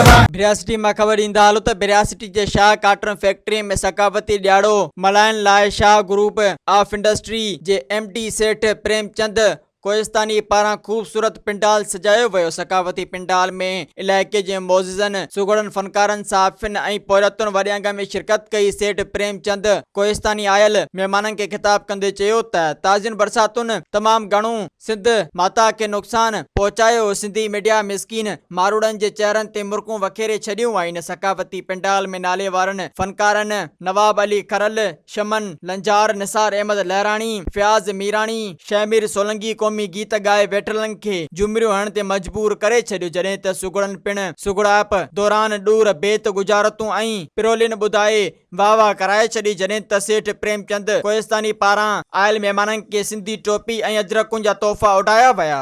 बिरासिटी में खबर ईंदा हालो त बिरासिटी जे शाह काटन फैक्ट्री में सकाफती ॾियारो मल्हाइण लाइ Shah group of industry J MD सेठ प्रेमचंद कोहिस्तानी पारां खूबसूरत पिंडाल सजायो वियो। सकाफती पिंडाल में इलाइके जे मोज़िज़नि सुगड़नि फनकारनि साफ़िन ऐं पोरतुनि वॾियांग में शिरकत कई। सेठ प्रेमचंद कोहिस्तानी आयल महिमाननि खे खिताब कंदे चयो त ताज़ियुनि बरसातुनि तमाम घणो सिंध माता खे नुक़सान पहुचायो। सिंधी मीडिया मिसकीन मारूड़नि जे चेहरनि ते मुर्कूं वखेरे छॾियूं आहिनि। सकाफती पिंडाल में नाले वारनि फनकारनि नवाब अली खरल, शमन लंजार, निसार अहमद लहराणी, फयाज़ मीराणी, शहमीर सोलंकी क़ौमी गीत गाए वेठलनि खे जुमरियूं हणण ते मजबूर करे छॾियो। जॾहिं त सुगड़नि पिण सुगड़ाप दौरान ॾूर बेत गुजारतूं ऐं पिरोलिन ॿुधाए वाह वाह कराए छॾी। जॾहिं त सेठ प्रेमचंद कोहिस्तानी पारां आयल महिमाननि खे सिंधी टोपी ऐं अजरकुनि जा तोहफ़ा उॾाया विया।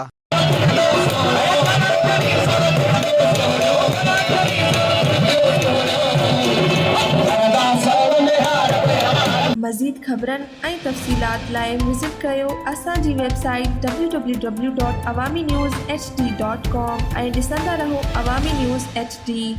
मज़ीद ख़बरनि ऐं तफ़सीलात लाइ विज़िट कयो असांजी वेबसाइट www.awamiNewsHD.com ऐं ॾिसंदा रहो अवामी न्यूज़ HD।